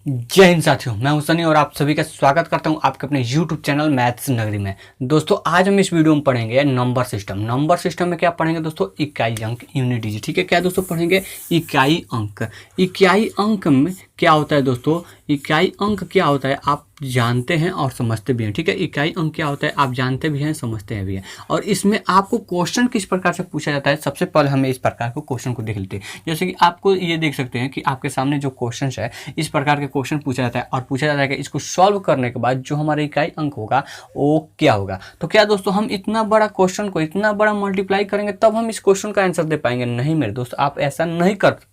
जय हिंद साथियों, मैं हूं सनी और आप सभी का स्वागत करता हूं आपके अपने YouTube चैनल मैथ्स नगरी में। दोस्तों आज हम इस वीडियो में पढ़ेंगे नंबर सिस्टम। नंबर सिस्टम में क्या पढ़ेंगे दोस्तों? इकाई अंक, यूनिट डिजिट। ठीक है, क्या दोस्तों पढ़ेंगे? इकाई अंक। इकाई अंक में क्या होता है दोस्तों? इकाई अंक क्या होता है आप जानते हैं और समझते भी हैं। ठीक है, इकाई अंक क्या होता है आप जानते भी हैं, समझते हैं भी हैं। और इसमें आपको क्वेश्चन किस प्रकार से पूछा जाता है, सबसे पहले हमें इस प्रकार को क्वेश्चन को देख लेते हैं। जैसे कि आपको ये देख सकते हैं कि आपके सामने जो क्वेश्चन है, इस प्रकार के क्वेश्चन पूछा जाता है और पूछा जाता है कि इसको सॉल्व करने के बाद जो हमारा इकाई अंक होगा वो क्या होगा। तो क्या दोस्तों हम इतना बड़ा क्वेश्चन को इतना बड़ा मल्टीप्लाई करेंगे तब हम इस क्वेश्चन का आंसर दे पाएंगे? नहीं मेरे दोस्त, आप ऐसा नहीं करेंगे।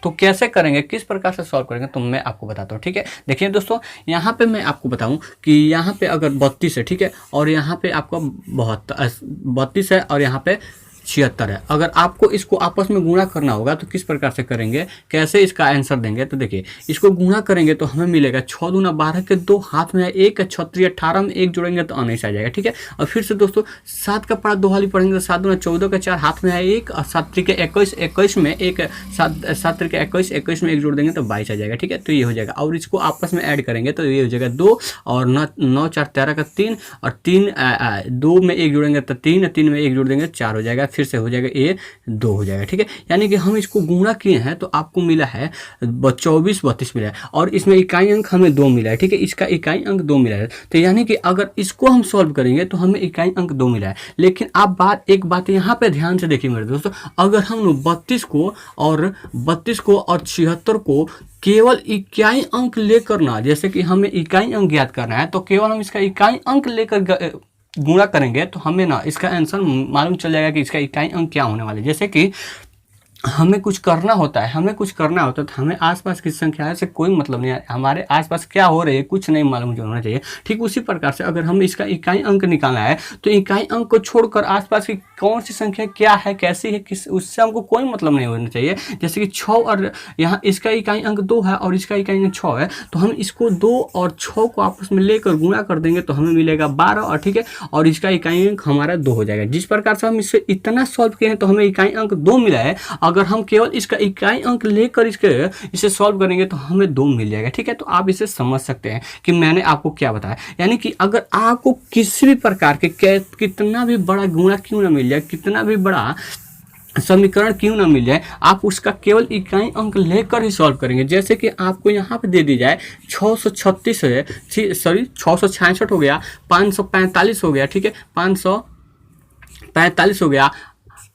तो कैसे करेंगे, किस प्रकार से सॉल्व करेंगे, तो मैं आपको बताता हूँ। ठीक है, देखिए दोस्तों, यहाँ पे मैं आपको बताऊँ कि यहाँ पे अगर 32 है, ठीक है, और यहाँ पे आपका 32 है और यहाँ पे 76 है। अगर आपको इसको आपस में गुणा करना होगा तो किस प्रकार से करेंगे, कैसे इसका आंसर देंगे? तो देखिए, इसको गुणा करेंगे तो हमें मिलेगा 6 दूना 12 के 2 हाथ में है 1, 36 18 में 1 जोड़ेंगे तो अनाइस आ जाएगा। ठीक है, और फिर से दोस्तों 7 का पढ़ा 2 हाली पढ़ेंगे तो 7 दूना 14 के 4 हाथ में है 1 और 7 त्रिके 21, 21 में 1, 7 त्रिके 21, 21 में 1 जोड़ देंगे तो 22 आ जाएगा। ठीक है, तो ये हो जाएगा। और इसको आपस में ऐड करेंगे तो ये हो जाएगा 2 और 9 4 13 का 3 और 3 2 में 1 जोड़ेंगे तो 3, 3 में 1 जोड़ देंगे 4 हो जाएगा। फिर से हो जाएगा ये 2 हो जाएगा। ठीक है, यानी कि हम इसको गुणा किए हैं तो आपको मिला है 24 32 मिला है और इसमें इकाई अंक हमें 2 मिला है। ठीक है, इसका इकाई अंक 2 मिला है। तो यानी कि अगर इसको हम सॉल्व करेंगे तो हमें इकाई अंक 2 मिला है। लेकिन आप एक बात यहाँ पे ध्यान से देखिए मेरे दोस्तों, अगर हम 32 को और 76 को केवल इकाई अंक लेकर ना, जैसे कि हमें इकाई अंक ज्ञात करना है तो केवल हम इसका इकाई अंक लेकर गुणा करेंगे तो हमें ना इसका आंसर मालूम चल जाएगा कि इसका इकाई अंक क्या होने वाले। जैसे कि हमें कुछ करना होता है तो हमें आसपास की संख्या से कोई मतलब नहीं है, हमारे आसपास क्या हो रही है कुछ नहीं मालूम होना चाहिए। ठीक उसी प्रकार से अगर हम इसका इकाई अंक निकालना है तो इकाई अंक को छोड़कर आसपास की कौन सी संख्या क्या है, कैसी है, किस, उससे हमको कोई मतलब नहीं होना चाहिए। जैसे कि 6 और यहाँ इसका इकाई अंक 2 है और इसका इकाई अंक 6 है, तो हम इसको 2 और 6 को आपस में लेकर गुणा कर देंगे तो हमें मिलेगा 12 और ठीक है, और इसका इकाई अंक हमारा 2 हो जाएगा। जिस प्रकार से हम इससे इतना सॉल्व किए हैं तो हमें इकाई अंक 2 मिला है। अगर हम केवल इसका इकाई अंक लेकर इसे सॉल्व करेंगे तो हमें 2 मिल जाएगा। ठीक है, तो आप इसे समझ सकते हैं कि मैंने आपको क्या बताया। यानी कि अगर आपको किसी भी प्रकार के कितना भी बड़ा गुणा क्यों ना मिल जाए, कितना भी बड़ा समीकरण क्यों ना मिल जाए, आप उसका केवल इकाई अंक लेकर ही सॉल्व करेंगे। जैसे कि आपको यहाँ पे दे दी जाए 636 है, सॉरी 666 हो गया, 545 हो गया, ठीक है, 545 हो गया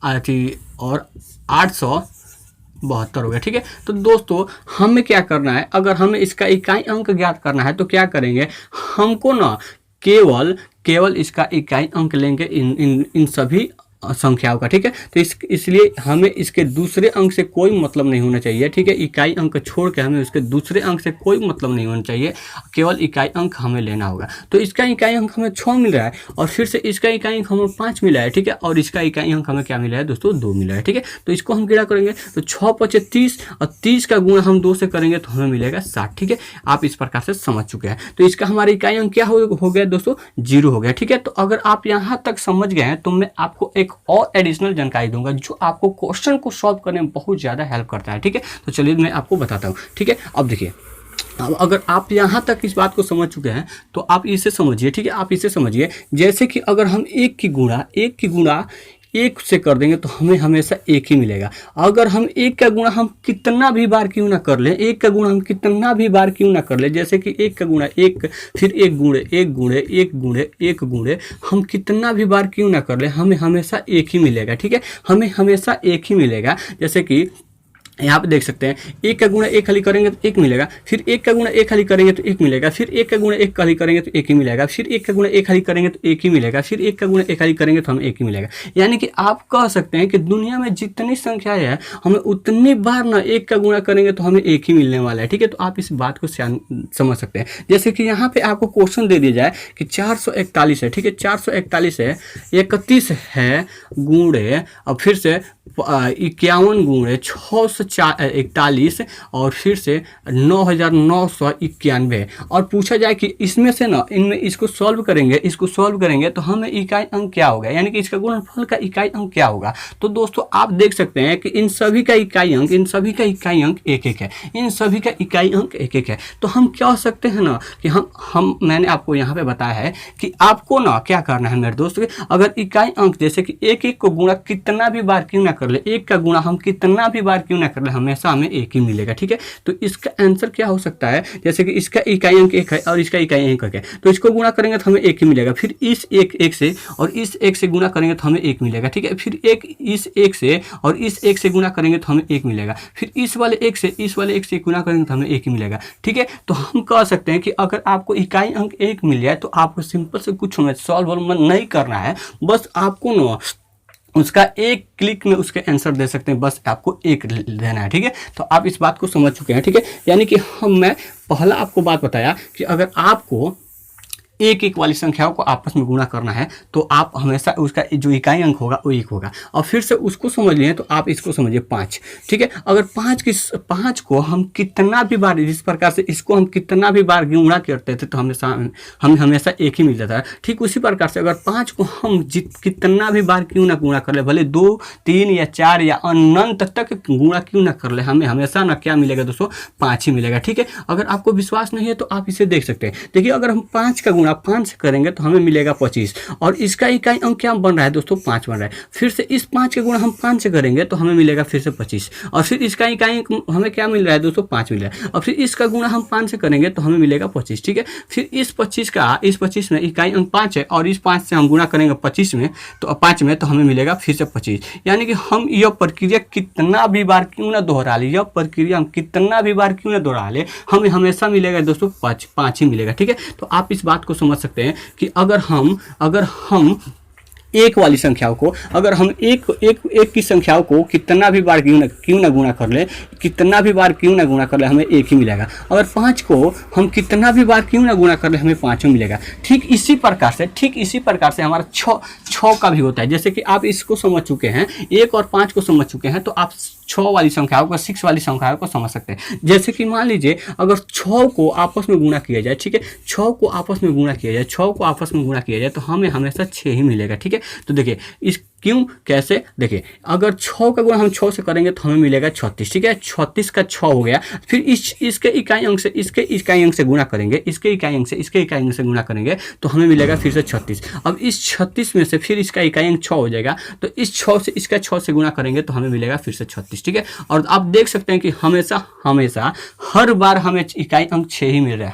और 872 हो गया। ठीक है, तो दोस्तों हमें क्या करना है, अगर हमें इसका इकाई अंक ज्ञात करना है तो क्या करेंगे, हमको ना केवल इसका इकाई अंक लेंगे इन सभी संख्याओं का। ठीक है, तो इसलिए हमें इसके दूसरे अंक से कोई मतलब नहीं होना चाहिए। ठीक है, इकाई अंक छोड़ के हमें उसके दूसरे अंक से कोई मतलब नहीं होना चाहिए, केवल इकाई अंक हमें लेना होगा। तो इसका इकाई अंक हमें 6 मिल रहा है और फिर से इसका इकाई अंक हमें 5 मिला है। ठीक है, और इसका इकाई अंक हमें क्या मिला है दोस्तों? 2 मिला है। ठीक है, तो इसको हम गिना करेंगे तो 6 5 30 और 30 का गुणा हम 2 से करेंगे तो हमें मिलेगा 60। ठीक है, आप इस प्रकार से समझ चुके हैं। तो इसका हमारा इकाई अंक क्या हो गया दोस्तों? 0 हो गया। ठीक है, तो अगर आप यहाँ तक समझ गए हैं तो मैं आपको एक और एडिशनल जानकारी दूंगा जो आपको क्वेश्चन को सॉल्व करने में बहुत ज़्यादा हेल्प करता है। ठीक है, तो चलिए मैं आपको बताता हूँ। ठीक है, अब देखिए, अब अगर आप यहाँ तक इस बात को समझ चुके हैं तो आप इसे समझिए। ठीक है, आप इसे समझिए, जैसे कि अगर हम एक की गुणा 1 से कर देंगे तो हमें हमेशा 1 ही मिलेगा। अगर हम 1 का गुणा हम कितना भी बार क्यों ना कर लें, 1 का गुणा हम कितना भी बार क्यों ना कर लें, जैसे कि 1 का गुणा 1 फिर 1 गुणे 1 गुणे 1 गुणे 1 गुणे हम कितना भी बार क्यों ना कर लें, हमें हमेशा 1 ही मिलेगा। ठीक है, हमें हमेशा 1 ही मिलेगा। जैसे कि यहाँ पे देख सकते हैं 1 का गुणा 1 खाली करेंगे तो 1 मिलेगा, फिर 1 का गुणा 1 खाली करेंगे तो 1 मिलेगा, फिर 1 का गुणा 1 खाली करेंगे तो 1 ही मिलेगा, फिर 1 का गुणा 1 खाली करेंगे तो 1 ही मिलेगा, फिर 1 का गुणा 1 खाली करेंगे तो हमें 1 ही मिलेगा। यानी कि आप कह सकते हैं कि दुनिया में जितनी संख्याएं हैं हमें उतनी बार ना 1 का गुणा करेंगे तो हमें 1 ही मिलने वाला है। ठीक है, तो आप इस बात को समझ सकते हैं। जैसे कि यहाँ पे आपको क्वेश्चन दे दिया जाए कि 441 है। ठीक है, 441 है, 31 है गुणे और फिर से 51 गुणे 600 941 और फिर से 9,991 है। और पूछा जाए कि इसमें से ना इनमें इसको सॉल्व करेंगे तो हमें इकाई अंक क्या होगा, यानी कि इसका गुणनफल का इकाई अंक क्या होगा। तो दोस्तों आप देख सकते हैं कि इन सभी का इकाई अंक एक एक है, इन सभी का इकाई अंक एक एक है। तो हम क्या हो सकते हैं ना कि हम मैंने आपको यहाँ पे बताया है कि आपको ना क्या करना है मेरे दोस्त, अगर इकाई अंक जैसे कि एक एक को गुणा कितना भी बार क्यों ना कर ले, एक का गुणा हम कितना भी बार क्यों ना कर ले, हमेशा हमें एक ही मिलेगा। ठीक है, तो इसका आंसर क्या हो सकता है, जैसे कि इसका इकाई अंक एक है और इसका इकाई अंक है, तो इसको गुणा करेंगे तो हमें एक ही मिलेगा। फिर इस एक से और इस एक से गुणा करेंगे तो हमें एक मिलेगा। ठीक है, फिर इस एक से और इस एक से गुणा करेंगे तो हमें एक मिलेगा। फिर इस वाले एक से गुणा करेंगे तो हमें एक ही मिलेगा। ठीक है, तो हम कह सकते हैं कि अगर आपको इकाई अंक एक मिल जाए तो आपको सिंपल से कुछ सॉल्व नहीं करना है, बस आपको ना उसका एक क्लिक में उसके आंसर दे सकते हैं, बस आपको एक देना है। ठीक है, तो आप इस बात को समझ चुके हैं। ठीक है, यानी कि मैं पहला आपको बात बताया कि अगर आपको एक एक वाली संख्याओं को आपस में गुणा करना है तो आप हमेशा उसका जो इकाई अंक होगा वो एक होगा। और फिर से उसको समझ लिए तो आप इसको समझिए 5। ठीक है, अगर 5 को हम कितना भी बार, जिस प्रकार से इसको हम कितना भी बार गुणा करते थे तो हमेशा एक ही मिल जाता है। ठीक उसी प्रकार से अगर 5 को हम कितना भी बार क्यों ना गुणा कर ले, भले 2, 3 या 4 या अनंत तक गुणा क्यों ना कर ले, हमें हमेशा ना क्या मिलेगा दोस्तों, 5 ही मिलेगा। ठीक है, अगर आपको विश्वास नहीं है तो आप इसे देख सकते हैं। देखिए, अगर हम 5 का 5 से करेंगे तो हमें मिलेगा 25 और इसका इकाई अंक क्या बन रहा है दोस्तों, 5 बन रहा है। फिर से इस 5 के गुणा हम 5 से करेंगे तो हमें मिलेगा फिर से 25 और फिर इसका इकाई अंक हमें क्या मिल रहा है दोस्तों, 5 मिल रहा है। और फिर इसका गुणा हम 5 से करेंगे तो हमें मिलेगा 25। ठीक है, फिर इस 25 में इकाई अंक 5 है और इस 5 से हम गुणा करेंगे 5 में तो हमें मिलेगा फिर से 25। यानी कि हम यह प्रक्रिया कितना भी बार क्यों ना दोहरा ले, हमें हमेशा मिलेगा दोस्तों 5 ही मिलेगा। ठीक है, तो आप इस बात को समझ सकते हैं कि अगर हम एक वाली संख्याओं को, अगर हम एक की संख्याओं को कितना भी बार क्यों ना गुणा कर ले, हमें एक ही मिलेगा। अगर 5 को हम कितना भी बार क्यों ना गुणा कर ले, हमें 5 मिलेगा। ठीक इसी प्रकार से हमारा 6 का भी होता है। जैसे कि आप इसको समझ चुके हैं, 1 और 5 को समझ चुके हैं, तो आप 6 वाली संख्याओं को, 6 वाली संख्याओं को समझ सकते हैं। जैसे कि मान लीजिए अगर 6 को आपस में गुणा किया जाए, ठीक है, 6 को आपस में गुणा किया जाए तो हमें हमेशा 6 ही मिलेगा। ठीक है, तो देखिए इस क्यों कैसे, देखिए अगर 6 का गुणा हम 6 से करेंगे तो हमें मिलेगा 36। ठीक है, 36 का 6 हो गया। फिर इसके इकाई अंक से गुणा करेंगे, इसके इकाई अंक से गुणा करेंगे तो हमें मिलेगा फिर से 36। अब इस 36 में से फिर इसका इकाई अंक 6 हो जाएगा, तो इस 6 से इसका 6 से गुणा करेंगे तो हमें मिलेगा फिर से 36। ठीक है, और आप देख सकते हैं कि हमेशा हर बार हमें इकाई अंक 6 ही मिल रहा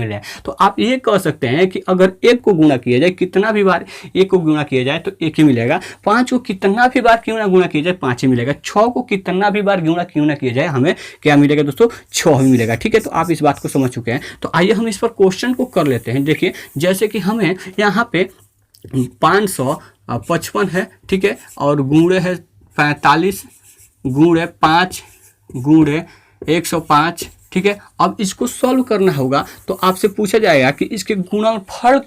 है। तो आप ये कह सकते हैं कि अगर 1 को गुणा किया जाए, कितना भी बार 1 को गुणा किया जाए तो 1 ही मिलेगा। 5 को कितना भी बार क्यों ना गुणा किया जाए, 5 ही मिलेगा। 6 को कितना भी बार गुणा क्यों ना किया जाए, हमें क्या मिलेगा दोस्तों, 6 ही मिलेगा। ठीक है, तो आप इस बात को समझ चुके हैं। तो आइए हम इस पर क्वेश्चन को कर लेते हैं। देखिए, जैसे कि हमें यहाँ पे 555 है, ठीक है, और गुणे है 45 गुणे 5 गुणे 105। ठीक है, अब इसको सॉल्व करना होगा तो आपसे पूछा जाएगा कि इसके गुणनफल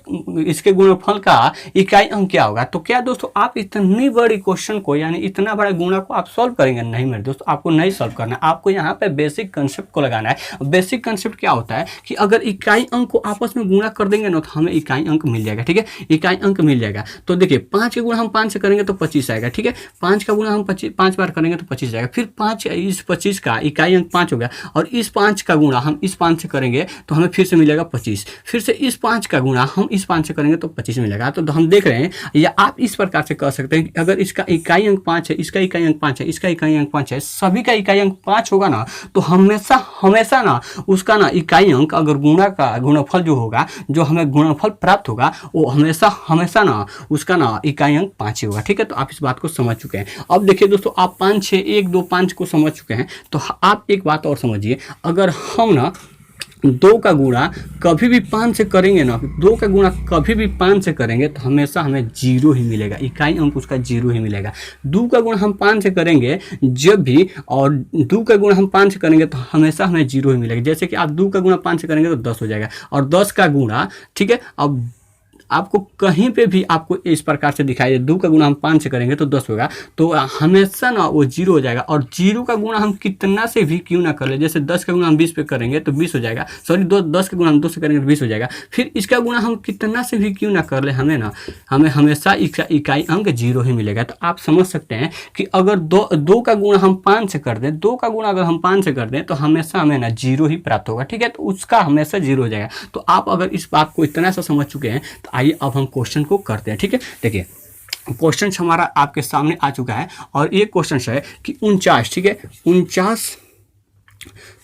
का इकाई अंक क्या होगा। तो क्या दोस्तों आप इतनी बड़ी क्वेश्चन को, यानी इतना बड़ा गुणा को आप सॉल्व करेंगे? नहीं मेरे दोस्तों, आपको नहीं सॉल्व करना, आपको यहाँ पे बेसिक कंसेप्ट को लगाना है। बेसिक कंसेप्ट क्या होता है कि अगर इकाई अंक को आपस में गुणा कर देंगे ना तो हमें इकाई अंक मिल जाएगा। ठीक है, इकाई अंक मिल जाएगा। तो देखिए 5 के गुणा हम 5 से करेंगे तो 25 आएगा। ठीक है, 5 का गुणा हम 5 बार करेंगे तो 25 आएगा। फिर 5 इस 25 का इकाई अंक 5 हो गया और इस 5 का गुणा हम इस 5 से करेंगे तो हमें फिर से मिलेगा 25। फिर से इस 5 का गुणा हम इस 5 से करेंगे तो 25 मिलेगा। तो हम देख रहे हैं, या आप इस प्रकार से कह सकते हैं कि अगर इसका इकाई अंक 5 है, इसका इकाई अंक 5 है, इसका इकाई अंक 5 है, सभी का इकाई अंक 5 होगा ना, तो हमेशा ना उसका ना इकाई अंक, अगर गुणनफल जो होगा, जो हमें गुणनफल प्राप्त होगा, वो हमेशा ना उसका ना इकाई अंक 5 ही होगा। ठीक है, तो आप इस बात को समझ चुके हैं। अब देखिए दोस्तों, आप 5, 6, 1, 2, 5 को समझ चुके हैं, तो आप एक बात और समझिए। अगर हम ना 2 का गुणा कभी भी 5 से करेंगे ना, 2 का गुणा कभी भी 5 से करेंगे तो हमेशा हमें 0 ही मिलेगा, इकाई अंक उसका 0 ही मिलेगा। 2 का गुणा हम 5 से करेंगे जब भी, और 2 का गुणा हम 5 से करेंगे तो हमेशा हमें 0 ही मिलेगा। जैसे कि आप 2 का गुणा 5 से करेंगे तो 10 हो जाएगा, और 10 का गुणा, ठीक है, अब आपको कहीं पे भी आपको इस प्रकार से दिखाई दे 2 का गुणा हम 5 से करेंगे तो 10 होगा, तो हमेशा ना वो 0 हो जाएगा। और 0 का गुणा हम कितना से भी क्यों ना कर ले, जैसे 10 का गुणा हम 20 पे करेंगे तो 20 हो जाएगा, सॉरी 10 का गुणा हम 2 से करेंगे तो 20 हो जाएगा। फिर इसका गुणा हम कितना से भी क्यों ना कर ले, हमें हमेशा इसका इकाई अंक 0 ही मिलेगा। तो आप समझ सकते हैं कि अगर 2 का गुणा हम 5 से कर दें, 2 का गुणा अगर हम 5 से कर दें तो हमेशा हमें ना 0 ही प्राप्त होगा, ठीक है। तो उसका हमेशा 0 हो जाएगा। तो आप अगर इस बात को इतना सा समझ चुके हैं तो आइए अब हम क्वेश्चन को करते हैं, ठीक है। देखिए क्वेश्चन हमारा आपके सामने आ चुका है और ये क्वेश्चन है कि 49, ठीक है, 49,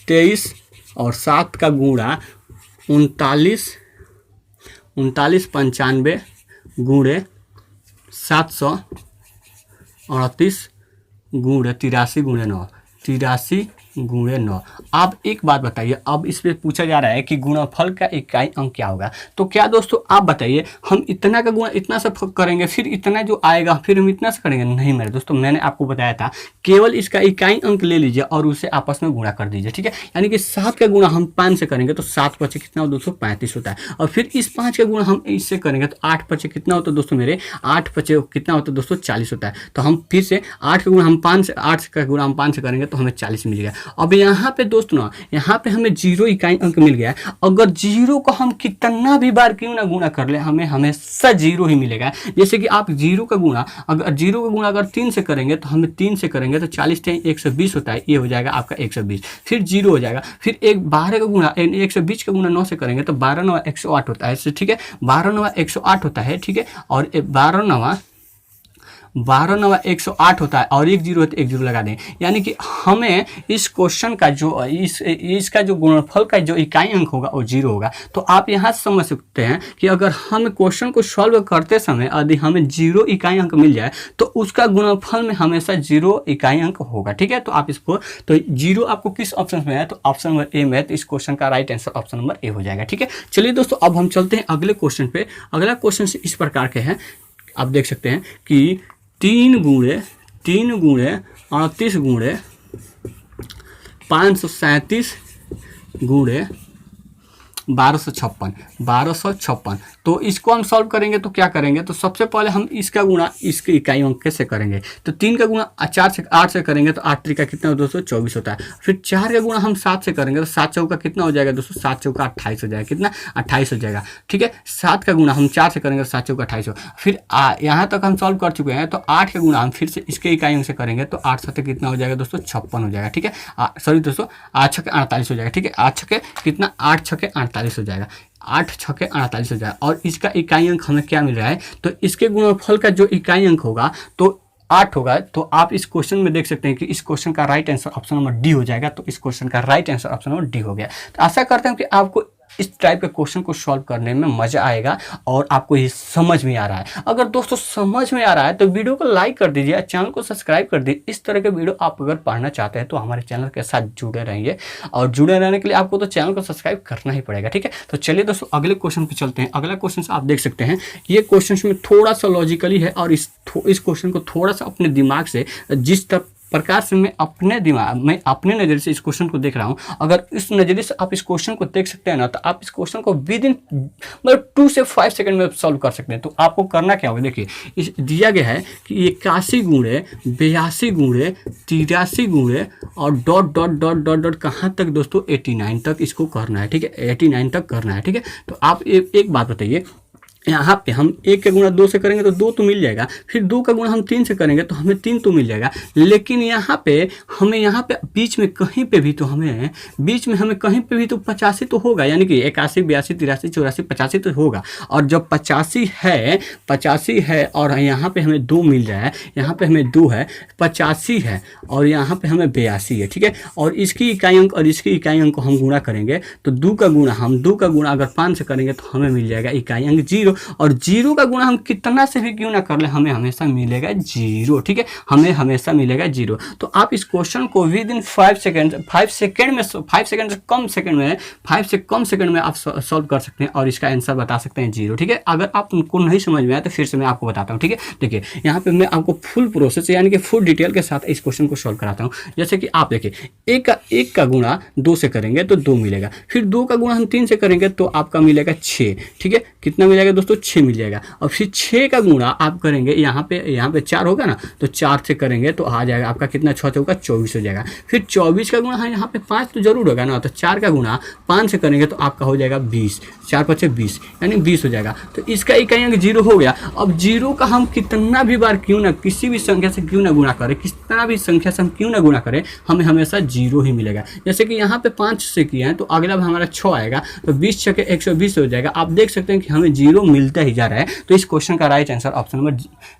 23 और 7 का गुणा 39, 95 गुणे 738 गुणे 83 गुणे 9, 83 गुणे 9। आप एक बात बताइए, अब इस पे पूछा जा रहा है कि गुणनफल का इकाई अंक क्या होगा। तो क्या दोस्तों आप बताइए, हम इतना का गुणा इतना से करेंगे फिर इतना जो आएगा फिर हम इतना से करेंगे? नहीं मेरे दोस्तों, मैंने आपको बताया था केवल इसका इकाई अंक ले लीजिए और उसे आपस में गुणा कर दीजिए, ठीक है। यानी कि 7 का गुणा हम 5 से करेंगे तो 7 पचे कितना हो दोस्तों 35 होता है, और फिर इस 5 का गुणा हम इससे करेंगे तो 8 पचे कितना होता है दोस्तों मेरे, 8 पचे कितना होता है दोस्तों 40 होता है। तो हम फिर से 8 का गुणा हम 5 का गुणा हम 5 से करेंगे तो हमें 40 मिल गया। अब यहाँ पे दोस्तों ना, यहाँ पे हमें 0 इकाई अंक मिल गया है। अगर 0 को हम कितना भी बार क्यों ना गुणा कर ले, हमें हमेशा 0 ही मिलेगा। जैसे कि आप 0 का गुणा अगर 3 से करेंगे तो हमें 3 से करेंगे तो 40 120 होता है, ये हो जाएगा आपका 120, फिर 0 हो जाएगा। फिर 12 का गुणा 120 का गुणा 9 से करेंगे तो 12 9 108 होता है, ठीक है, 12 9 108 होता है, ठीक है। और 12 9 108 होता है और 1 0 है तो 1 0 लगा दें। यानी कि हमें इस क्वेश्चन का जो इसका जो गुणनफल का जो इकाई अंक होगा वो 0 होगा। तो आप यहाँ समझ सकते हैं कि अगर हम क्वेश्चन को सॉल्व करते समय यदि हमें 0 इकाई अंक मिल जाए तो उसका गुणनफल में हमेशा 0 इकाई अंक होगा, ठीक है। तो आप इसको, तो 0 आपको किस ऑप्शन में है, तो ऑप्शन नंबर ए में है। तो इस क्वेश्चन का right answer option number A हो जाएगा, ठीक है। चलिए दोस्तों अब हम चलते हैं अगले क्वेश्चन पे। अगला क्वेश्चन इस प्रकार के हैं, आप देख सकते हैं कि 3 गुणे 38 गुणे 537 गुणे 1256। तो इसको हम सॉल्व करेंगे तो क्या करेंगे, तो सबसे पहले हम इसका गुणा इसके इकाई अंक कैसे करेंगे। तो 3 का गुणा 8 से करेंगे तो 8 3 का कितना हो दोस्तों 24 होता है। फिर 4 का गुणा हम 7 से करेंगे तो 7 चौका कितना हो जाएगा दोस्तों, 7 चौका 28 हो जाएगा, कितना 28 हो जाएगा, ठीक है। 7 का गुणा हम 4 से करेंगे तो 7 चौका 28 हो। फिर यहाँ तक हम सॉल्व कर चुके हैं। तो 8 का गुणा हम फिर से इसके इकाई अंक से करेंगे तो 8 7 कितना हो जाएगा दोस्तों 56 हो जाएगा, ठीक है। सॉरी दोस्तों 8 6 48 हो जाएगा, ठीक है। 8 6 कितना 8 6 48 हो जाएगा, 8 6 48 हो जाएगा। और इसका इकाई अंक हमें क्या मिल रहा है, तो इसके गुणनफल का जो इकाई अंक होगा तो 8 होगा। तो आप इस क्वेश्चन में देख सकते हैं कि इस क्वेश्चन का right answer option number D हो जाएगा। तो इस क्वेश्चन का right answer option number D हो गया। तो आशा करते हैं कि आपको इस टाइप के क्वेश्चन को सॉल्व करने में मजा आएगा और आपको ये समझ में आ रहा है। अगर दोस्तों समझ में आ रहा है तो वीडियो को लाइक कर दीजिए, चैनल को सब्सक्राइब कर दीजिए। इस तरह के वीडियो आप अगर पढ़ना चाहते हैं तो हमारे चैनल के साथ जुड़े रहिए, और जुड़े रहने के लिए आपको तो चैनल को सब्सक्राइब करना ही पड़ेगा, ठीक है। तो चलिए दोस्तों अगले क्वेश्चन पे चलते हैं। अगला क्वेश्चन आप देख सकते हैं, ये क्वेश्चन में थोड़ा सा लॉजिकली है और इस क्वेश्चन को थोड़ा सा अपने दिमाग से जिस प्रकार से मैं अपने नज़रिए से इस क्वेश्चन को देख रहा हूँ, अगर इस नज़रिए से आप इस क्वेश्चन को देख सकते हैं ना, तो आप इस क्वेश्चन को विद इन मतलब 2 से 5 सेकंड में सॉल्व कर सकते हैं। तो आपको करना क्या होगा, देखिए इस दिया गया है कि 81 गुणे 82 गुणे 83 गुणे और dot dot dot dot dot कहाँ तक दोस्तों 89 तक इसको करना है, ठीक है। 89 तक करना है, ठीक है। तो आप एक बात बताइए, यहाँ पे हम 1 का गुणा 2 से करेंगे तो 2 तो मिल जाएगा, फिर 2 का गुणा हम 3 से करेंगे तो हमें 3 तो मिल जाएगा। लेकिन यहाँ पे बीच में कहीं पे भी तो हमें कहीं पे भी तो 85 तो होगा, यानी कि 81 82 83 84 85 तो होगा। और जब 85 है और यहाँ पे हमें 2 मिल रहा है, यहाँ पे हमें 2 है, 85 है और यहाँ पे हमें 82 है, ठीक है। और इसकी इकाई अंक और इसकी इकाई अंक को हम गुणा करेंगे तो 2 का गुणा अगर 5 से करेंगे तो हमें मिल जाएगा इकाई अंक 0। और 0 का गुणा हम कितना से भी क्यों ना कर ले, हमें हमेशा मिलेगा 0, ठीक है। हमें हमेशा मिलेगा 0। तो आप इस क्वेश्चन को विद इन 5 सेकंड से कम सेकंड में आप सॉल्व कर सकते हैं और इसका आंसर बता सकते हैं 0, ठीक है। अगर आपको नहीं समझ में आया तो फिर से मैं आपको बताता हूँ, ठीक है। देखिए यहाँ पे मैं आपको फुल प्रोसेस यानी कि फुल डिटेल के साथ इस क्वेश्चन को सॉल्व कराता हूँ। जैसे कि आप देखिए 1 का गुणा 2 से करेंगे तो 2 मिलेगा, फिर 2 का गुणा हम 3 से करेंगे तो आपका मिलेगा 6, ठीक है। कितना मिल जाएगा दोस्तों 6 मिल जाएगा। और फिर 6 का गुणा आप करेंगे यहाँ पे 4 होगा ना, तो 4 से करेंगे तो आ जाएगा आपका कितना, 6 से होगा 24 हो जाएगा। फिर 24 का गुणा है यहाँ पे 5 तो जरूर होगा ना, तो 4 का गुणा 5 से करेंगे तो आपका हो जाएगा 20, 4 5 20 यानी 20 हो जाएगा। तो इसका इकाई अंक 0 हो गया। अब 0 का हम कितना भी बार क्यों ना, किसी भी संख्या से क्यों ना गुणा करें, कितना भी संख्या से हम क्यों ना गुणा करें, हमें हमेशा 0 ही मिलेगा। जैसे कि यहाँ पे 5 से किया है तो अगला हमारा 6 आएगा, तो 20 छके 120 हो जाएगा। आप देख सकते हैं कि हमें 0 मिलता ही जा रहा है। तो इस क्वेश्चन का राइट आंसर ऑप्शन नंबर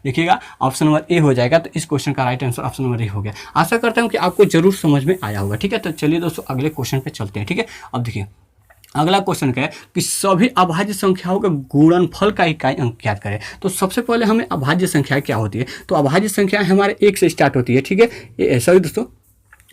देखिएगा, ऑप्शन नंबर ए हो जाएगा। तो इस क्वेश्चन का right answer option number A हो गया। आशा करता हूँ कि आपको जरूर समझ में आया होगा। ठीक है, तो चलिए दोस्तों अगले क्वेश्चन पे चलते हैं। ठीक है, अब देखिए अगला क्वेश्चन क्या है कि सभी अभाज्य संख्याओं का गुणनफल का इकाई अंक ज्ञात करें। तो सबसे पहले हमें अभाज्य संख्या क्या होती है, तो अभाज्य संख्या हमारे 1 से स्टार्ट होती है। ठीक है, सॉरी दोस्तों,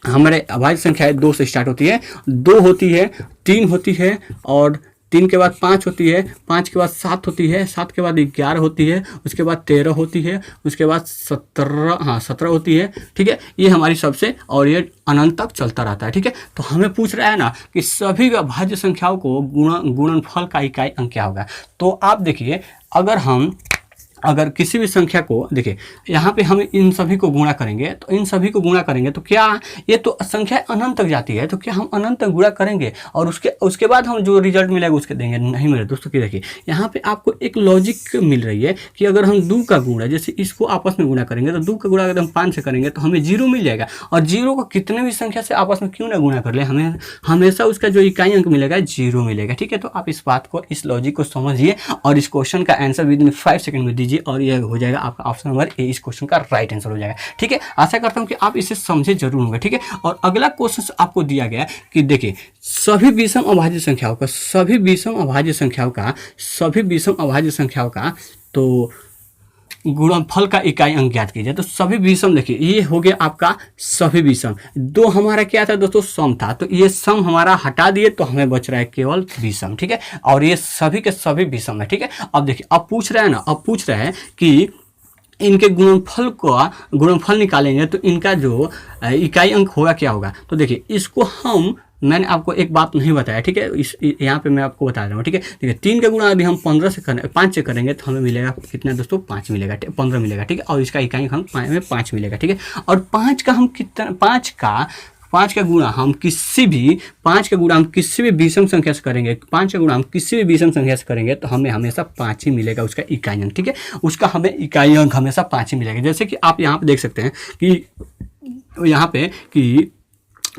हमारे अभाज्य संख्याएं 2 से स्टार्ट होती है, 2 होती है, 3 होती है, और 3 के बाद 5 होती है, 5 के बाद 7 होती है, 7 के बाद 11 होती है, उसके बाद 13 होती है, उसके बाद 17 होती है। ठीक है, ये हमारी सबसे, और ये अनंत तक चलता रहता है। ठीक है, तो हमें पूछ रहा है ना कि सभी अभाज्य संख्याओं को गुणनफल का इकाई अंक क्या होगा। तो आप देखिए, अगर किसी भी संख्या को देखिए, यहाँ पे हम इन सभी को गुणा करेंगे, तो इन सभी को गुणा करेंगे तो क्या, ये तो संख्या अनंत तक जाती है, तो क्या हम अनंत तक गुणा करेंगे और उसके बाद हम जो रिजल्ट मिलेगा उसके देंगे, नहीं मिले दोस्तों। कि देखिए यहाँ पे आपको एक लॉजिक मिल रही है कि अगर हम 2 का गुणा, जैसे इसको आपस में गुणा करेंगे, तो 2 का गुणा अगर हम 5 से करेंगे तो हमें 0 मिल जाएगा। और 0 को कितने भी संख्या से आपस में क्यों ना गुणा कर ले, हमें हमेशा उसका जो इकाई अंक मिलेगा 0 मिलेगा। ठीक है, तो आप इस बात को, इस लॉजिक को समझिए और इस क्वेश्चन का आंसर विद इन 5 सेकंड में दीजिए, और यह हो जाएगा आपका ऑप्शन नंबर ए इस क्वेश्चन का राइट आंसर हो जाएगा। ठीक है, आशा करता हूं कि आप इसे समझे जरूर होंगे। ठीक है, और अगला क्वेश्चन आपको दिया गया कि देखिए सभी विषम अभाज्य संख्याओं का तो गुणनफल का इकाई अंक ज्ञात कीजिए। तो सभी विषम, देखिए ये हो गया आपका सभी विषम। 2 हमारा क्या था दोस्तों, सम था, तो ये सम हमारा हटा दिए तो हमें बच रहा है केवल विषम। ठीक है, और ये सभी के सभी विषम है। ठीक है, अब देखिए, अब पूछ रहा है कि इनके गुणनफल निकालेंगे तो इनका जो इकाई अंक होगा क्या होगा। तो देखिए इसको मैंने आपको एक बात नहीं बताया। ठीक है, यहाँ पे मैं आपको बता रहा हूँ। ठीक है, देखिए 3 का गुणा यदि हम 5 से करेंगे तो हमें मिलेगा कितना दोस्तों, 5 मिलेगा, 15 मिलेगा। ठीक है, और इसका इकाई अंक हमें 5 मिलेगा। ठीक है, और 5 का गुणा हम किसी भी विषम संख्या से करेंगे, 5 का गुणा हम किसी भी विषम संख्या से करेंगे तो हमें हमेशा 5 ही मिलेगा उसका इकाई अंक। ठीक है, उसका हमें इकाई अंक हमेशा 5 ही मिलेगा। जैसे कि आप यहाँ पे देख सकते हैं कि यहाँ पे कि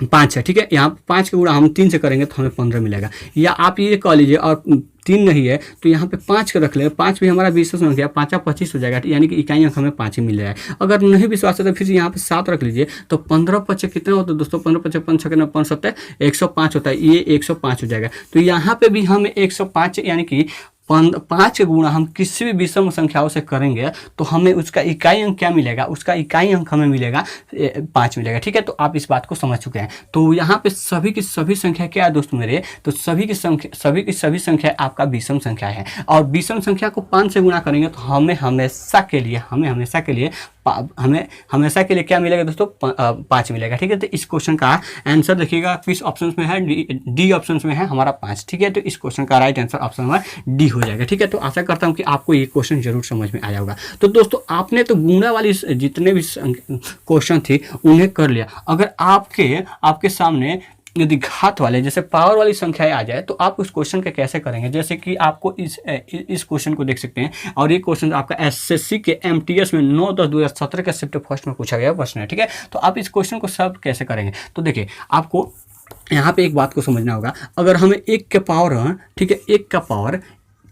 5 है। ठीक है, यहाँ 5 का गुणा हम 3 से करेंगे तो हमें 15 मिलेगा। या आप ये कह लीजिए, और 3 नहीं है तो यहाँ पे 5 का रख ले, 5 भी हमारा विषम संख्या, 5 25 हो जाएगा, यानी कि इकाई अंक हमें 5 ही मिल रहा है। अगर नहीं विश्वास है तो फिर यहाँ पे 7 रख लीजिए, तो 15 5 कितना होता है दोस्तों, 15 5 5 6 5 7 105 होता है, ये 105 हो जाएगा। तो यहाँ पे भी हमें 105 यानी कि 5 का गुणा हम किसी भी विषम संख्याओं से करेंगे तो हमें उसका इकाई अंक क्या मिलेगा, उसका इकाई अंक हमें मिलेगा 5 मिलेगा। ठीक है, तो आप इस बात को समझ चुके हैं। तो यहाँ पे सभी की सभी संख्या क्या है दोस्तों मेरे, तो सभी की सभी संख्या आपका विषम संख्या है, और विषम संख्या को 5 से गुणा करेंगे तो हमें हमेशा के लिए क्या मिलेगा दोस्तों, 5 मिलेगा। ठीक है, तो इस क्वेश्चन का आंसर देखिएगा किस ऑप्शन में है, डी ऑप्शन में है हमारा 5। ठीक है, तो इस क्वेश्चन का right answer option number D हो जाएगा। ठीक है, तो आशा करता हूं कि आपको ये क्वेश्चन जरूर समझ में आया होगा। तो दोस्तों आपने तो गुणा वाली जितने भी क्वेश्चन थी उन्हें कर लिया। अगर आपके सामने यदि घात वाले जैसे पावर वाली संख्याएं आ जाए तो आप उस क्वेश्चन का कैसे करेंगे, जैसे कि आपको इस क्वेश्चन को देख सकते हैं, और ये क्वेश्चन आपका एसएससी के एमटीएस में 9/10/2017 के शिफ्ट फर्स्ट में पूछा गया प्रश्न है। ठीक है, तो आप इस क्वेश्चन को सॉल्व कैसे करेंगे। तो देखिए आपको यहाँ पे एक बात को समझना होगा, अगर हमें 1 का पावर, ठीक है, 1 का पावर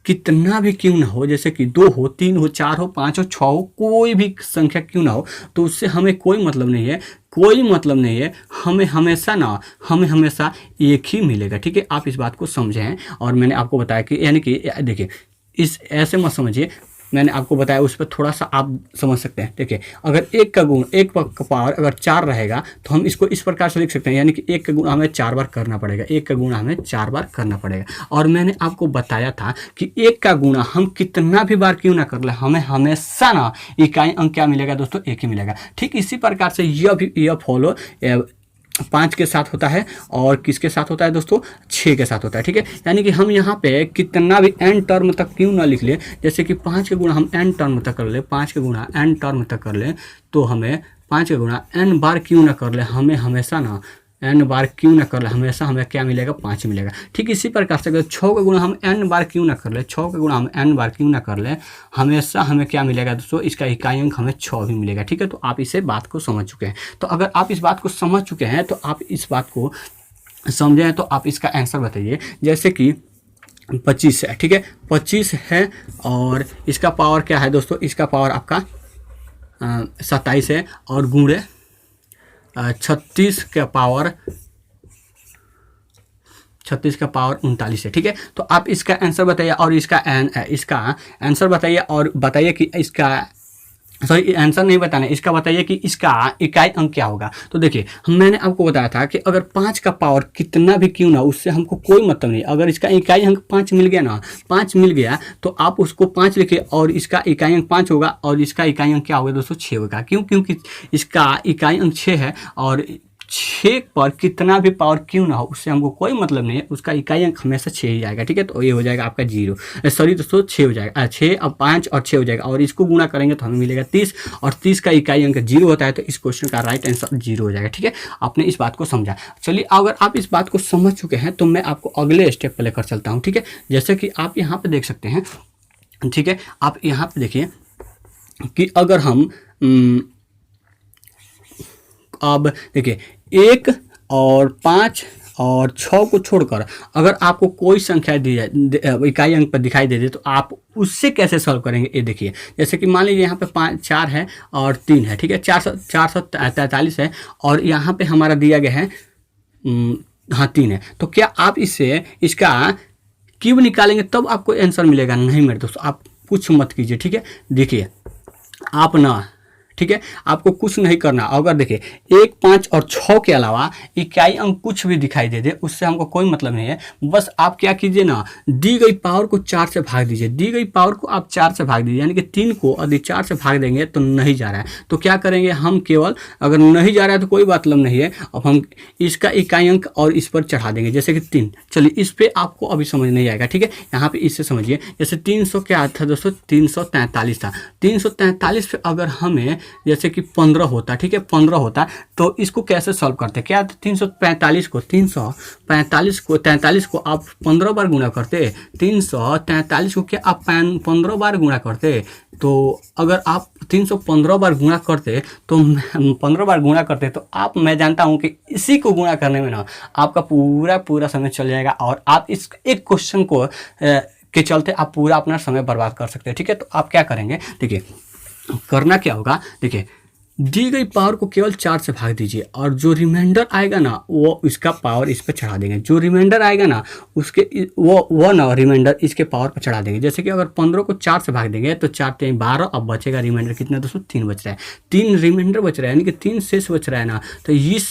कितना भी क्यों ना हो, जैसे कि 2 हो, 3 हो, 4 हो, 5 हो, 6 हो, कोई भी संख्या क्यों ना हो, तो उससे हमें कोई मतलब नहीं है, हमें हमेशा एक ही मिलेगा। ठीक है, आप इस बात को समझें, और मैंने आपको बताया कि यानी कि देखिए इस ऐसे मत समझिए, मैंने आपको बताया उस पर थोड़ा सा आप समझ सकते हैं। देखिए अगर 1 का पावर अगर 4 रहेगा तो हम इसको इस प्रकार से लिख सकते हैं, यानी कि 1 का गुणा हमें 4 बार करना पड़ेगा, 1 का गुणा हमें 4 बार करना पड़ेगा। और मैंने आपको बताया था कि 1 का गुणा हम कितना भी बार क्यों ना कर ले, हमें हमेशा इकाई अंक क्या मिलेगा दोस्तों, 1 ही मिलेगा। ठीक इसी प्रकार से यह फॉलो 5 के साथ होता है और किसके साथ होता है दोस्तों, 6 के साथ होता है। ठीक है, यानी कि हम यहाँ पे कितना भी n टर्म तक क्यों ना लिख ले, जैसे कि 5 के गुणा हम n टर्म तक कर ले, 5 के गुणा n टर्म तक कर ले, तो हमें 5 के गुणा n बार क्यों ना कर ले, हमें हमेशा ना n बार क्यों ना कर ले, हमेशा हमें क्या मिलेगा, 5 मिलेगा। ठीक इसी प्रकार से अगर 6 का गुणा हम n बार क्यों ना कर ले, 6 का गुणा हम n बार क्यों ना कर ले, हमेशा हमें क्या मिलेगा दोस्तों, इसका इकाई अंक हमें 6 भी मिलेगा। ठीक है, तो आप इसे बात को समझ चुके हैं। तो अगर आप इस बात को समझ चुके हैं तो आप इस बात को समझे हैं तो आप इसका आंसर बताइए। जैसे कि 25 है, ठीक है, 25 है और इसका पावर क्या है दोस्तों, इसका पावर आपका 27 है और गुणे 36 का पावर 39 है। ठीक है, तो आप इसका आंसर बताइए और इसका आंसर बताइए और बताइए कि इसका, सॉरी आंसर नहीं बताना, इसका बताइए कि इसका इकाई अंक क्या होगा। तो देखिए मैंने आपको बताया था कि अगर 5 का पावर कितना भी क्यों ना, उससे हमको कोई मतलब नहीं। अगर इसका इकाई अंक 5 मिल गया ना, 5 मिल गया तो आप उसको 5 लिखे और इसका इकाई अंक 5 होगा और इसका इकाई अंक क्या होगा दोस्तों, 6 होगा। क्यों, क्योंकि इसका इकाई अंक 6 है और 6 पर कितना भी पावर क्यों ना हो उससे हमको कोई मतलब नहीं है, उसका इकाई अंक हमेशा 6 ही आएगा। ठीक है, तो ये हो जाएगा आपका 0, सॉरी दोस्तों 6 हो जाएगा, 6 और 5 और 6 हो जाएगा और इसको गुणा करेंगे तो हमें मिलेगा 30 और 30 का इकाई अंक 0 होता है, तो इस क्वेश्चन का राइट आंसर 0 हो जाएगा। ठीक है, आपने इस बात को समझा। चलिए अगर आप इस बात को समझ चुके हैं तो मैं आपको अगले स्टेप पर लेकर चलता हूँ। ठीक है, जैसे कि आप यहाँ पर देख सकते हैं, ठीक है, आप यहाँ पर देखिए कि अगर हम अब देखिए 1 और 5 और 6 को छोड़कर अगर आपको कोई संख्या दी जाए, इकाई अंक पर दिखाई दे दे, तो आप उससे कैसे सॉल्व करेंगे ये देखिए। जैसे कि मान लीजिए यहाँ पे 4 है और 3 है, ठीक है, 443 है और यहाँ पे हमारा दिया गया है हाँ 3 है। तो क्या आप इससे इसका क्यूब निकालेंगे तब आपको आंसर मिलेगा? नहीं मेरे दोस्तों, आप कुछ मत कीजिए। ठीक है, देखिए आप ना, ठीक है, आपको कुछ नहीं करना। अगर देखिए 1, 5 और 6 के अलावा इकाई अंक कुछ भी दिखाई दे दे उससे हमको कोई मतलब नहीं है। बस आप क्या कीजिए ना, दी गई पावर को 4 से भाग दीजिए, दी गई पावर को आप 4 से भाग दीजिए, यानी कि 3 को यदि 4 से भाग देंगे तो नहीं जा रहा है। तो क्या करेंगे हम, केवल अगर नहीं जा रहा है तो कोई मतलब नहीं है, अब हम इसका इकाई अंक और इस पर चढ़ा देंगे, जैसे कि 3। चलिए इस पर आपको अभी समझ नहीं आएगा। ठीक है, यहाँ पे इससे समझिए, जैसे 300 क्या था दोस्तों, 343 था। 343 पे अगर हमें जैसे कि 15 होता, ठीक है, 15 होता तो इसको कैसे सॉल्व करते, क्या 345 को 43 को आप 15 बार गुणा करते, 343 को क्या आप 15 बार गुणा करते। तो अगर आप 315 बार गुणा करते तो 15 बार गुणा करते तो आप, मैं जानता हूं कि इसी को गुणा करने में ना आपका पूरा समय चल जाएगा और आप इस एक क्वेश्चन को के चलते आप पूरा अपना समय बर्बाद कर सकते हैं। ठीक है, तो आप क्या करेंगे, देखिए करना क्या होगा, देखिए दी गई पावर को केवल 4 से भाग दीजिए और जो रिमाइंडर आएगा ना वो इसका पावर इस पर चढ़ा देंगे। जो रिमाइंडर आएगा ना उसके वो ना रिमाइंडर इसके पावर पर चढ़ा देंगे। जैसे कि अगर 15 को 4 से भाग देंगे तो 4 3 12, अब बचेगा रिमाइंडर कितना दोस्तों, 3 बच रहा है, 3 रिमाइंडर बच रहा है, यानी कि 3 शेष बच रहा है ना। तो इस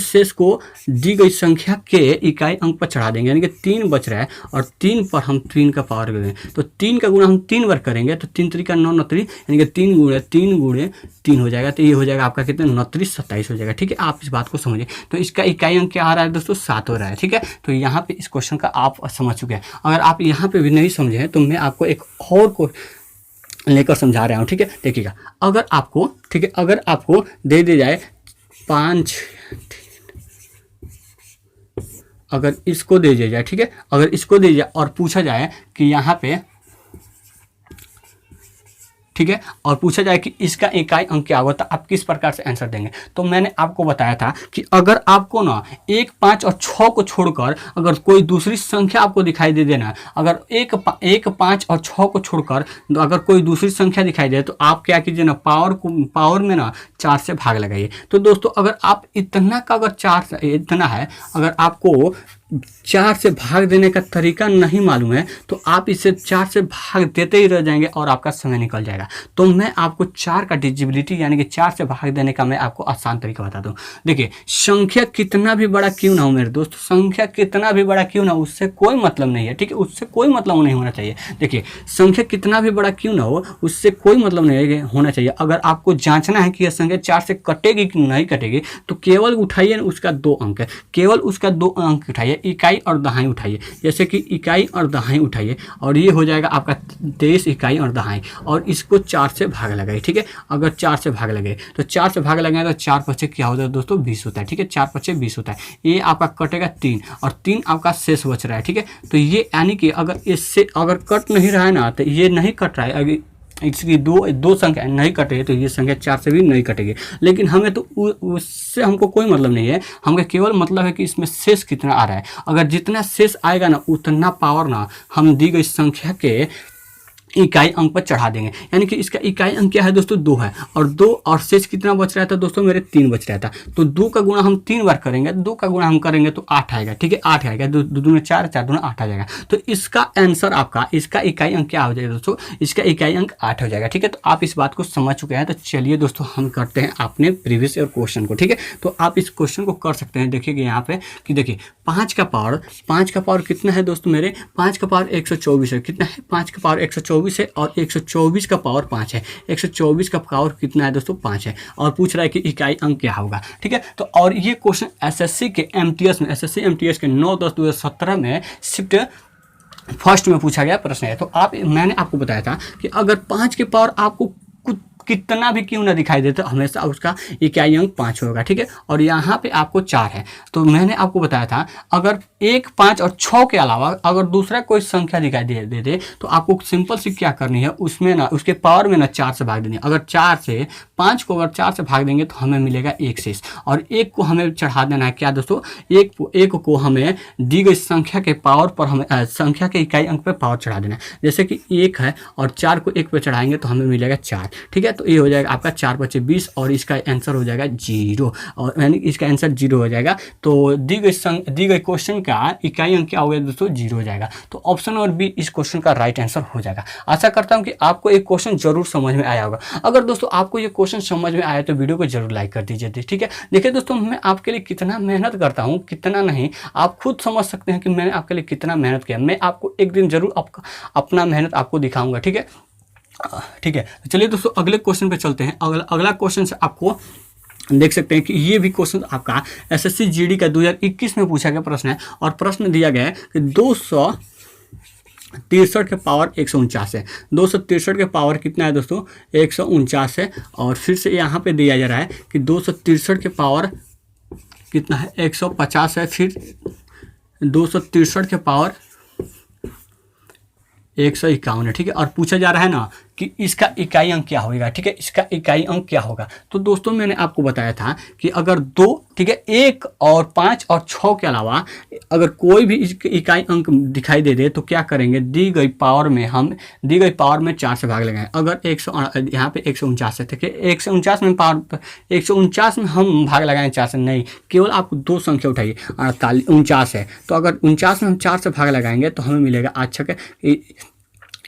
शेष को दी गई संख्या के इकाई अंक पर चढ़ा देंगे, यानी कि 3 बच रहा है और 3 पर हम 3 का पावर देंगे तो 3 का गुणा हम 3 बार करेंगे तो 3 3 का 9 29, यानी कि 3 गुणे 3 हो जाएगा। तो ये हो जाएगा आपका कितना, 29 27 हो जाएगा। ठीक है, आप इस बात को समझिए। तो इसका इकाई अंक क्या आ रहा है दोस्तों, 7 हो रहा है। ठीक है, तो यहाँ पे इस क्वेश्चन का आप समझ चुके हैं। अगर आप यहाँ पे भी नहीं समझे हैं तो मैं आपको एक और को लेकर समझा रहा हूँ। ठीक है, देखिएगा, अगर आपको, ठीक है, अगर आपको दे दी जाए 5, अगर इसको दे दिया जाए, ठीक है, अगर इसको दे दिया और पूछा जाए कि यहाँ पे, ठीक है, और पूछा जाए कि इसका इकाई अंक क्या होगा तो आप किस प्रकार से आंसर देंगे। तो मैंने आपको बताया था कि अगर आपको ना 1, 5 और 6 को छोड़कर अगर कोई दूसरी संख्या आपको दिखाई दे देना, अगर 1, 5 और 6 को छोड़कर अगर कोई दूसरी संख्या दिखाई दे तो आप क्या कीजिए ना, पावर में ना 4 से भाग लगाइए। तो दोस्तों अगर आप इतना का अगर 4 इतना है, अगर आपको 4 से भाग देने का तरीका नहीं मालूम है तो आप इसे 4 से भाग देते ही रह जाएंगे और आपका समय निकल जाएगा। तो मैं आपको 4 का डिविजिबिलिटी यानी कि 4 से भाग देने का मैं आपको आसान तरीका बताता हूँ। देखिए, संख्या कितना भी बड़ा क्यों ना हो मेरे दोस्त, संख्या कितना भी बड़ा क्यों ना हो उससे कोई मतलब नहीं है, ठीक है, उससे कोई मतलब नहीं होना चाहिए। देखिए, संख्या कितना भी बड़ा क्यों ना हो उससे कोई मतलब नहीं होना चाहिए। अगर आपको जांचना है कि यह संख्या 4 से कटेगी कि नहीं कटेगी तो केवल उठाइए उसका 2 अंक है, केवल उसका 2 अंक उठाइए, इकाई और दहाई उठाइए। जैसे कि इकाई और दहाई उठाइए और ये हो जाएगा आपका 23 इकाई और दहाई, और इसको 4 से भाग लगाइए, ठीक है। अगर 4 से भाग लगे तो 4 से भाग लगाए तो 4 पचे क्या होता है दोस्तों, 20 होता है, ठीक है। 4 पचे 20 होता है, ये आपका कटेगा 3 और 3 आपका शेष बच रहा है, ठीक है। तो ये यानी कि अगर इससे अगर कट नहीं रहा है ना तो ये नहीं कट रहा है, अगर इसकी दो संख्या नहीं कटे तो ये संख्या 4 से भी नहीं कटेगी। लेकिन हमें तो उससे हमको कोई मतलब नहीं है, हमें केवल मतलब है कि इसमें शेष कितना आ रहा है। अगर जितना शेष आएगा ना उतना पावर ना हम दी गई संख्या के इकाई अंक पर चढ़ा देंगे। यानी कि इसका इकाई अंक क्या है दोस्तों, 2 है, और 2 और शेष कितना बच रहा था दोस्तों मेरे 3 बच रहा था। तो 2 का गुणा हम 3 बार करेंगे, 2 का गुणा हम करेंगे तो 8 आएगा, ठीक है, 8 आएगा, 2 दूनी 4, 4 दूना 8 आ जाएगा। तो इसका आंसर आपका, इसका इकाई अंक क्या हो जाएगा दोस्तों, इसका इकाई अंक 8 हो जाएगा, ठीक है। तो आप इस बात को समझ चुके हैं। तो चलिए दोस्तों हम करते हैं अपने प्रीवियस ईयर क्वेश्चन को, ठीक है। तो आप इस क्वेश्चन को कर सकते हैं। देखिए यहाँ पे कि देखिए 5 का पावर कितना है दोस्तों मेरे, 5 का पावर 124 है, कितना है, 5 का पावर 124 है और 124 का पावर 5 है, 124 का पावर कितना है दोस्तों, 5 है, और पूछ रहा है कि इकाई अंक क्या होगा, ठीक है। तो और ये क्वेश्चन एसएससी के एमटीएस के 9/10/2017 में शिफ्ट फर्स्ट में पूछा गया प्रश्न है। तो मैंने आपको बताया था कि अगर 5 के पावर आपको कितना भी क्यों ना दिखाई दे तो हमेशा उसका इकाई अंक 5 होगा, ठीक है। और यहाँ पे आपको 4 है, तो मैंने आपको बताया था अगर 1, 5 और 6 के अलावा अगर दूसरा कोई संख्या दिखाई दे तो आपको सिंपल सी क्या करनी है, उसमें ना उसके पावर में ना 4 से भाग देनी है। अगर 4 से 5 को अगर 4 से भाग देंगे तो हमें मिलेगा 1 शेष, और 1 को हमें चढ़ा देना है क्या दोस्तों, 1 को हमें दी गई संख्या के पावर पर हमें संख्या के इकाई अंक पर पावर चढ़ा देना है। जैसे कि 1 है और 4 को 1 पर चढ़ाएंगे तो हमें मिलेगा 4, ठीक है। तो ये हो जाएगा आपका 4 पचे 20 और इसका आंसर हो जाएगा 0, और यानी इसका आंसर 0 हो जाएगा। तो दी गई क्वेश्चन का इकाई अंक क्या हो गया दोस्तों, 0 हो जाएगा। तो ऑप्शन नंबर बी इस क्वेश्चन का राइट आंसर हो जाएगा। आशा करता हूं कि आपको एक क्वेश्चन जरूर समझ में आया होगा। अगर दोस्तों आपको ये क्वेश्चन समझ में आया तो वीडियो को जरूर लाइक कर दीजिए, ठीक है। देखिए दोस्तों मैं आपके लिए कितना मेहनत करता हूँ, कितना नहीं आप खुद समझ सकते हैं कि मैंने आपके लिए कितना मेहनत किया। मैं आपको एक दिन जरूर अपना मेहनत आपको दिखाऊंगा, ठीक है, ठीक है। तो चलिए दोस्तों अगले क्वेश्चन पे चलते हैं। अगला क्वेश्चन से आपको देख सकते हैं कि ये भी क्वेश्चन आपका एसएससी जीडी का 2021 में पूछा गया प्रश्न है, और प्रश्न दिया गया है कि 263 के पावर 149 है। 263 के पावर कितना है दोस्तों, 149 है। और फिर से यहाँ पे दिया जा रहा है कि 263 के पावर कितना है, 150 है। फिर 263 के पावर 151 है, ठीक है। और पूछा जा रहा है ना कि इसका इकाई अंक क्या होगा, ठीक है, इसका इकाई अंक क्या होगा। तो दोस्तों मैंने आपको बताया था कि अगर 2, ठीक है, 1 और 5 और 6 के अलावा अगर कोई भी इकाई अंक दिखाई दे तो क्या करेंगे, दी गई पावर में 4 से भाग लगाएं। अगर यहाँ पे 149 है, ठीक है, 149 में पावर 149 में हम भाग लगाएं 4 से, नहीं, केवल आपको 2 संख्या उठाइए, 49 है। तो अगर 49 में हम 4 से भाग लगाएंगे तो हमें मिलेगा, अच्छा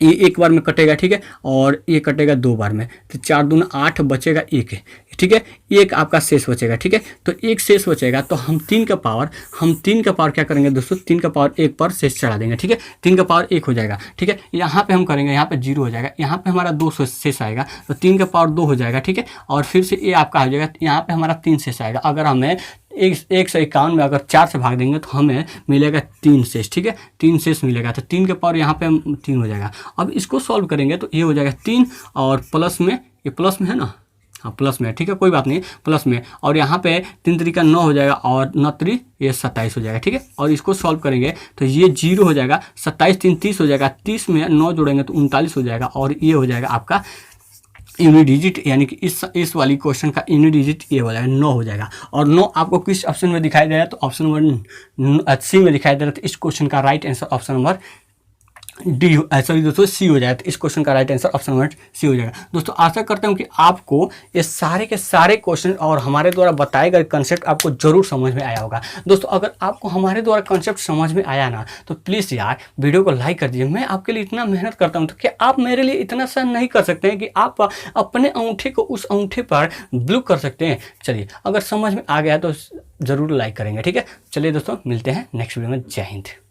ये एक बार में कटेगा, ठीक है, और ये कटेगा 2 बार में, तो 4 दूना 8 बचेगा 1 है, ठीक है, 1 आपका शेष बचेगा, ठीक है। तो 1 शेष बचेगा तो हम 3 का पावर क्या करेंगे दोस्तों, 3 का पावर 1 पर शेष चढ़ा देंगे, ठीक है, 3 का पावर 1 हो जाएगा, ठीक है। यहाँ पे हम करेंगे, यहाँ पे 0 हो जाएगा, यहाँ पे हमारा 2 शेष आएगा, तो 3 का पावर 2 हो जाएगा, ठीक है। और फिर से ये आपका हो जाएगा, यहाँ पे हमारा 3 शेष आएगा। अगर हमें 151 में अगर 4 से भाग देंगे तो हमें मिलेगा 3 शेष, ठीक है, 3 शेष मिलेगा। तो 3 के पावर यहाँ पे 3 हो जाएगा। अब इसको सॉल्व करेंगे तो ये हो जाएगा 3 और प्लस में, ये प्लस में है ना, हाँ प्लस में, ठीक है, कोई बात नहीं, प्लस में, और यहाँ पे 3 तरीका 9 हो जाएगा और 9 3 ये 27 हो जाएगा, ठीक है। और इसको सॉल्व करेंगे तो ये 0 हो जाएगा, 27 3 30 हो जाएगा, 30 में 9 जोड़ेंगे तो 39 हो जाएगा, और ये हो जाएगा आपका यूनिट डिजिट, यानी कि इस वाली क्वेश्चन का यूनिट डिजिट ये हो जाएगा 9 हो जाएगा। और 9 आपको किस ऑप्शन में दिखाई दे रहा है, तो ऑप्शन नंबर सी में दिखाई दे रहा है। तो इस क्वेश्चन का right answer option number D sorry दोस्तों सी हो जाएगा। तो इस क्वेश्चन का right answer option number C हो जाएगा। दोस्तों आशा करता हूं कि आपको ये सारे के सारे क्वेश्चन और हमारे द्वारा बताए गए कंसेप्ट आपको जरूर समझ में आया होगा। दोस्तों अगर आपको हमारे द्वारा कंसेप्ट समझ में आया ना तो प्लीज़ यार वीडियो को लाइक कर दीजिए। मैं आपके लिए इतना मेहनत करता हूँ तो क्या आप मेरे लिए इतना सा नहीं कर सकते हैं कि आप अपने अंगूठे को उस अंगूठे पर ब्लू कर सकते हैं। चलिए अगर समझ में आ गया तो ज़रूर लाइक करेंगे, ठीक है। चलिए दोस्तों मिलते हैं नेक्स्ट वीडियो में। जय हिंद।